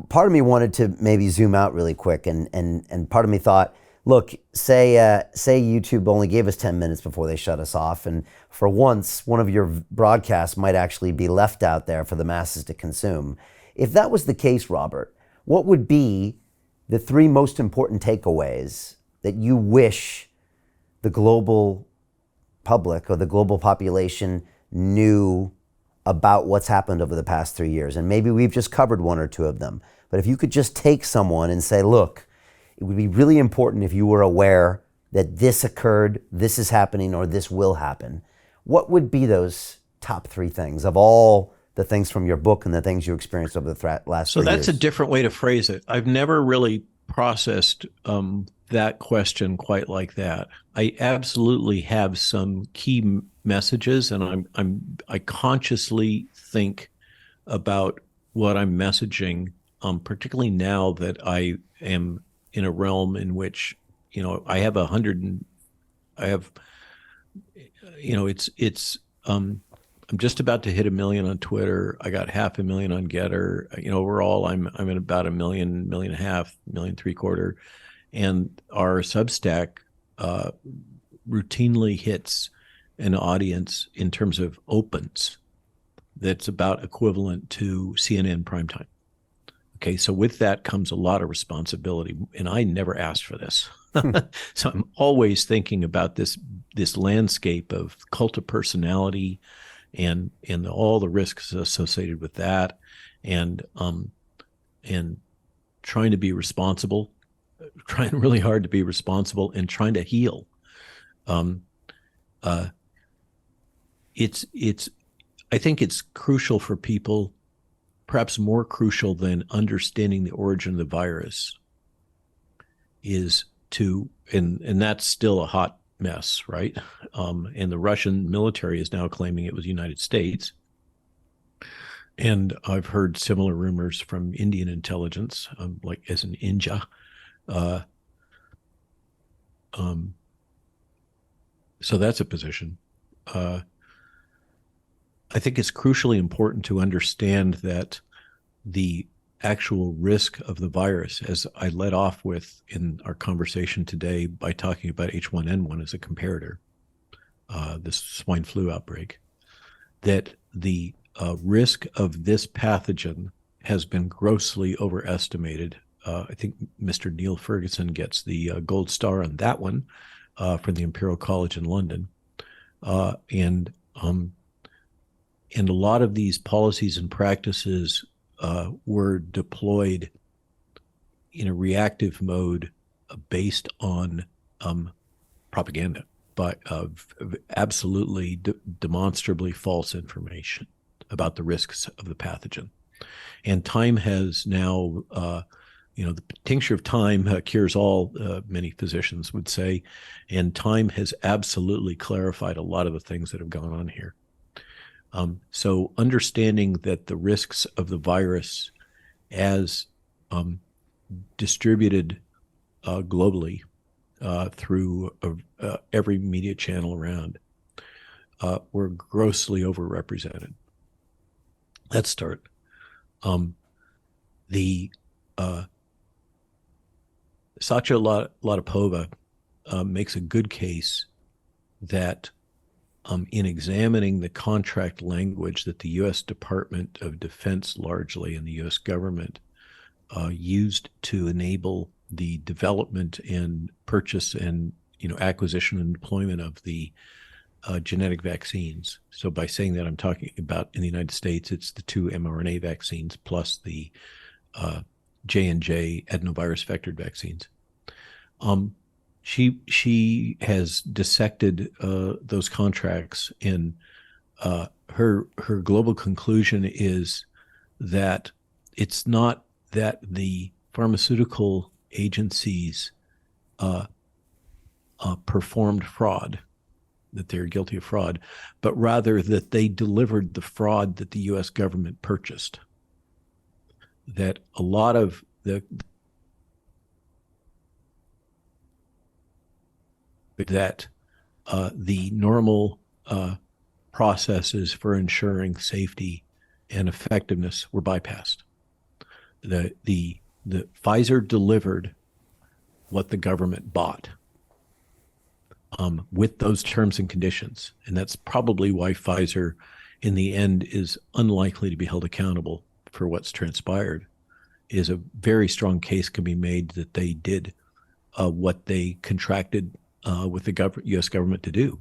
part of me wanted to maybe zoom out really quick, and part of me thought, look, say YouTube only gave us 10 minutes before they shut us off, and for once, one of your broadcasts might actually be left out there for the masses to consume. If that was the case, Robert, what would be the three most important takeaways that you wish the global public or the global population knew about what's happened over the past 3 years? And maybe we've just covered one or two of them. But if you could just take someone and say, look, it would be really important if you were aware that this occurred, this is happening, or this will happen. What would be those top three things of all the things from your book and the things you experienced over the last 3 So years? that's a different way to phrase it. I've never really processed that question quite like that. I absolutely have some key messages, and I consciously think about what I'm messaging, particularly now that I am in a realm in which, I have I'm just about to hit 1 million on Twitter. I got 500,000 on Getter. Overall, I'm at about 1 million, 1.5 million, 1.75 million, and our Substack routinely hits an audience in terms of opens that's about equivalent to CNN primetime. Okay, so with that comes a lot of responsibility, and I never asked for this. So I'm always thinking about this landscape of cult of personality and all the risks associated with that, and trying to be responsible, trying really hard to be responsible, and trying to heal. I think it's crucial for people, perhaps more crucial than understanding the origin of the virus, is to, and that's still a hot mess, right? And the Russian military is now claiming it was the United States. And I've heard similar rumors from Indian intelligence, like as an Inja. So that's a position. I think it's crucially important to understand that the actual risk of the virus, as I led off with in our conversation today by talking about H1N1 as a comparator, this swine flu outbreak, that the risk of this pathogen has been grossly overestimated. I think Mr. Neil Ferguson gets the gold star on that one from the Imperial College in London. And a lot of these policies and practices were deployed in a reactive mode based on propaganda, but absolutely demonstrably false information about the risks of the pathogen. And time has now, the tincture of time cures all, many physicians would say, and time has absolutely clarified a lot of the things that have gone on here. So understanding that the risks of the virus as distributed globally through every media channel around were grossly overrepresented. Let's start. Satya Latipova makes a good case that in examining the contract language that the U.S. Department of Defense largely and the U.S. government used to enable the development and purchase and acquisition and deployment of the genetic vaccines. So by saying that, I'm talking about in the United States, it's the 2 mRNA vaccines plus the J&J adenovirus vectored vaccines. She has dissected those contracts, and her global conclusion is that it's not that the pharmaceutical agencies performed fraud, that they're guilty of fraud, but rather that they delivered the fraud that the U.S. government purchased. That a lot of the normal processes for ensuring safety and effectiveness were bypassed. The Pfizer delivered what the government bought, with those terms and conditions. And that's probably why Pfizer, in the end, is unlikely to be held accountable for what's transpired. Is a very strong case can be made that they did what they contracted with the U.S. government to do.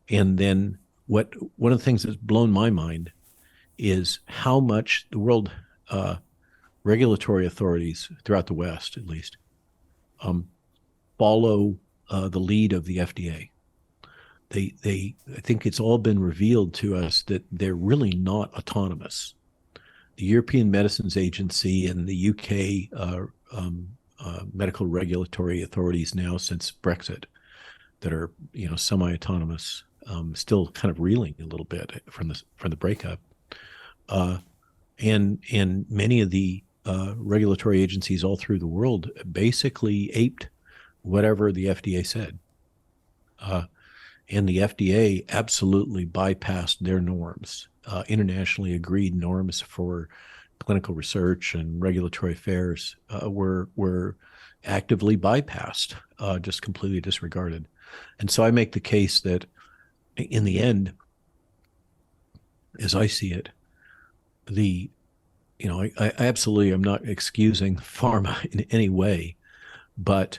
And then one of the things that's blown my mind is how much the world regulatory authorities throughout the West, at least, follow the lead of the FDA. I think it's all been revealed to us that they're really not autonomous. The European Medicines Agency and the UK medical regulatory authorities now, since Brexit, that are semi-autonomous, still kind of reeling a little bit from the breakup, and many of the regulatory agencies all through the world basically aped whatever the FDA said. And the FDA absolutely bypassed their norms, internationally agreed norms for clinical research and regulatory affairs were actively bypassed, just completely disregarded. And so I make the case that in the end, as I see it, I absolutely am not excusing pharma in any way, but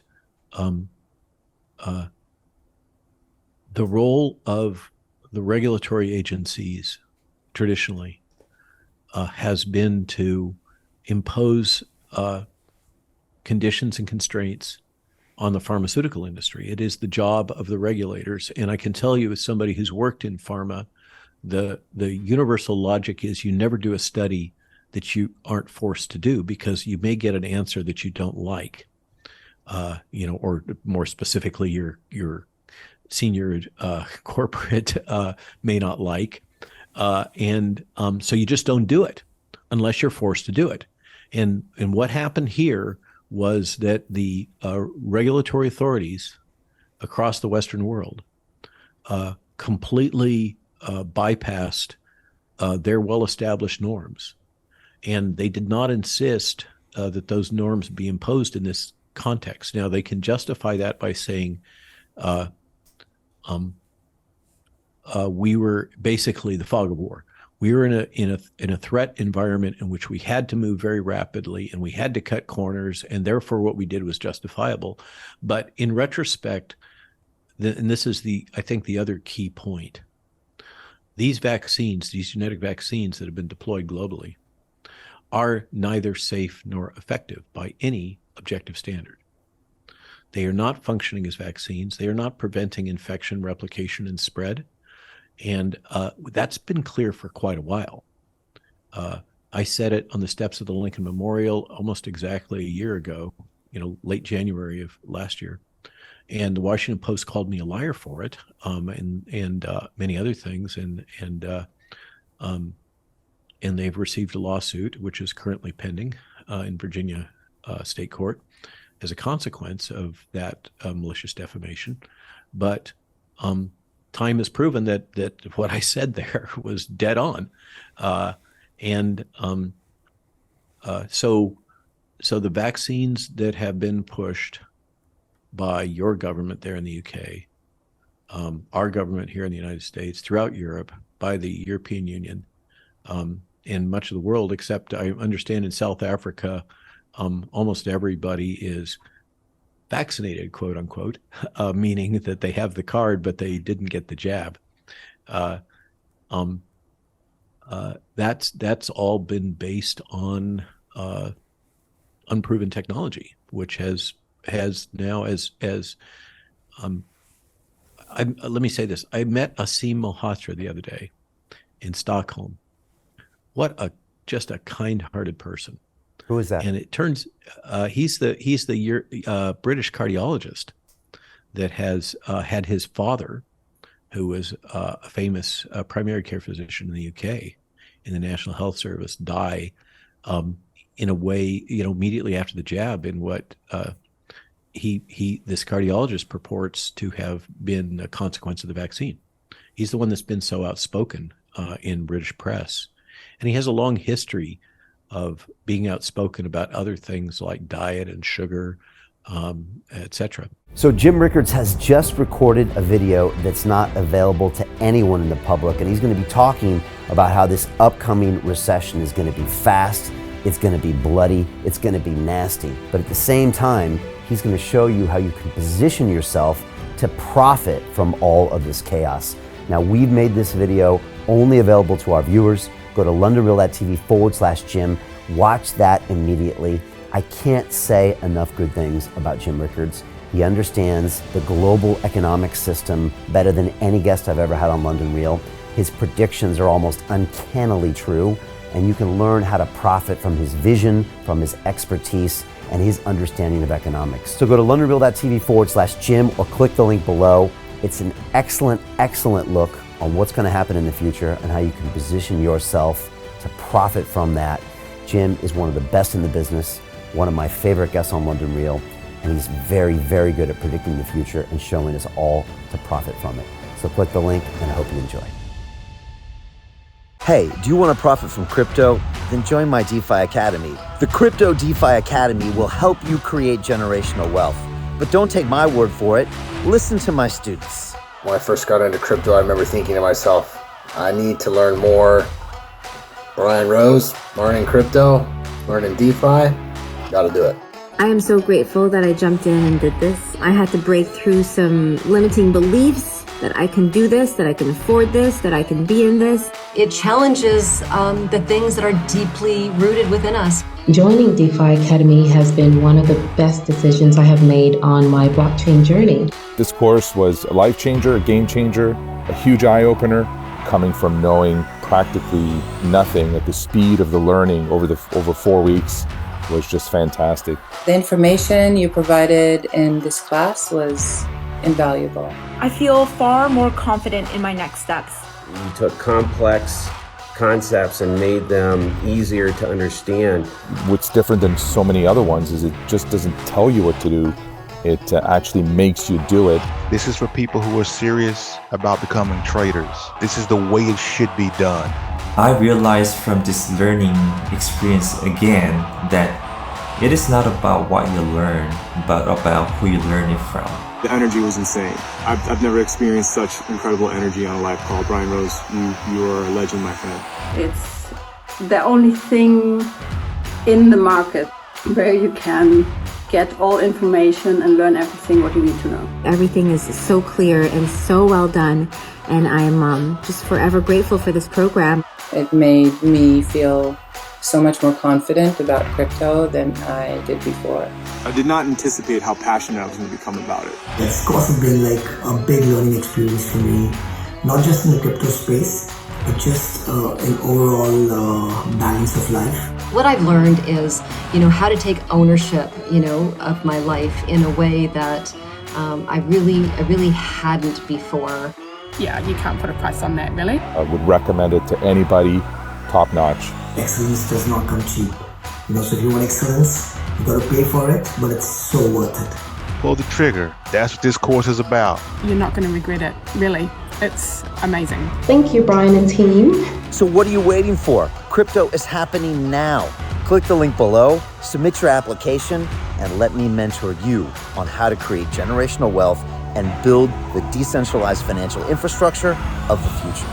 the role of the regulatory agencies traditionally has been to impose conditions and constraints on the pharmaceutical industry. It is the job of the regulators. And I can tell you, as somebody who's worked in pharma, the universal logic is you never do a study that you aren't forced to do, because you may get an answer that you don't like, or more specifically, your senior corporate may not like. So you just don't do it unless you're forced to do it. And what happened here was that the regulatory authorities across the Western world completely bypassed their well-established norms. And they did not insist that those norms be imposed in this context. Now, they can justify that by saying, we were basically the fog of war. We were in a threat environment in which we had to move very rapidly and we had to cut corners, and therefore what we did was justifiable. But in retrospect, and this is I think the other key point, these vaccines, these genetic vaccines that have been deployed globally, are neither safe nor effective by any objective standard. They are not functioning as vaccines. They are not preventing infection, replication, and spread. And that's been clear for quite a while. I said it on the steps of the Lincoln Memorial almost exactly a year ago, late January of last year. And the Washington Post called me a liar for it, and many other things. And they've received a lawsuit, which is currently pending in Virginia State Court, as a consequence of that malicious defamation. But time has proven that what I said there was dead on. So the vaccines that have been pushed by your government there in the UK, our government here in the United States, throughout Europe, by the European Union, and much of the world, except I understand in South Africa, almost everybody is vaccinated, quote unquote, meaning that they have the card, but they didn't get the jab. That's all been based on unproven technology, which has now let me say this. I met Asim Malhotra the other day in Stockholm. What just a kind-hearted person. Who is that? And it turns he's the British cardiologist that has had his father, who was a famous primary care physician in the UK in the National Health Service, die in a way, immediately after the jab, in what this cardiologist purports to have been a consequence of the vaccine. He's the one that's been so outspoken in British press. And he has a long history of being outspoken about other things like diet and sugar, etc. So Jim Rickards has just recorded a video that's not available to anyone in the public, and he's going to be talking about how this upcoming recession is going to be fast, it's going to be bloody, it's going to be nasty. But at the same time, he's going to show you how you can position yourself to profit from all of this chaos. Now, we've made this video only available to our viewers. Go to londonreal.tv/Jim. Watch that immediately. I can't say enough good things about Jim Rickards. He understands the global economic system better than any guest I've ever had on London Real. His predictions are almost uncannily true, and you can learn how to profit from his vision, from his expertise, and his understanding of economics. So go to londonreal.tv/Jim or click the link below. It's an excellent, excellent look on what's going to happen in the future and how you can position yourself to profit from that. Jim is one of the best in the business, one of my favorite guests on London Real, and he's very, very good at predicting the future and showing us all to profit from it. So click the link, and I hope you enjoy. Hey, do you want to profit from crypto? Then join my DeFi Academy. The Crypto DeFi Academy will help you create generational wealth. But don't take my word for it. Listen to my students. When I first got into crypto, I remember thinking to myself, I need to learn more. Brian Rose, learning crypto, learning DeFi, gotta do it. I am so grateful that I jumped in and did this. I had to break through some limiting beliefs that I can do this, that I can afford this, that I can be in this. It challenges the things that are deeply rooted within us. Joining DeFi Academy has been one of the best decisions I have made on my blockchain journey. This course was a life changer, a game changer, a huge eye-opener, coming from knowing practically nothing at the speed of the learning over 4 weeks was just fantastic. The information you provided in this class was invaluable. I feel far more confident in my next steps. You took complex concepts and made them easier to understand. What's different than so many other ones is it just doesn't tell you what to do. It actually makes you do it. This is for people who are serious about becoming traders. This is the way it should be done. I realized from this learning experience again that it is not about what you learn, but about who you learn it from. The energy was insane. I've never experienced such incredible energy on a live call. Brian Rose, you are a legend, my friend. It's the only thing in the market where you can get all information and learn everything what you need to know. Everything is so clear and so well done, and I'm just forever grateful for this program. It made me feel so much more confident about crypto than I did before. I did not anticipate how passionate I was going to become about it. It's also been like a big learning experience for me, not just in the crypto space, but just in overall balance of life. What I've learned is, how to take ownership, of my life in a way that I really hadn't before. Yeah, you can't put a price on that, really. I would recommend it to anybody, top notch. Excellence does not come cheap. So if you want excellence, you gotta pay for it, but it's so worth it. Pull the trigger. That's what this course is about. You're not going to regret it, really. It's amazing. Thank you, Brian and team. So what are you waiting for? Crypto is happening now. Click the link below, submit your application, and let me mentor you on how to create generational wealth and build the decentralized financial infrastructure of the future.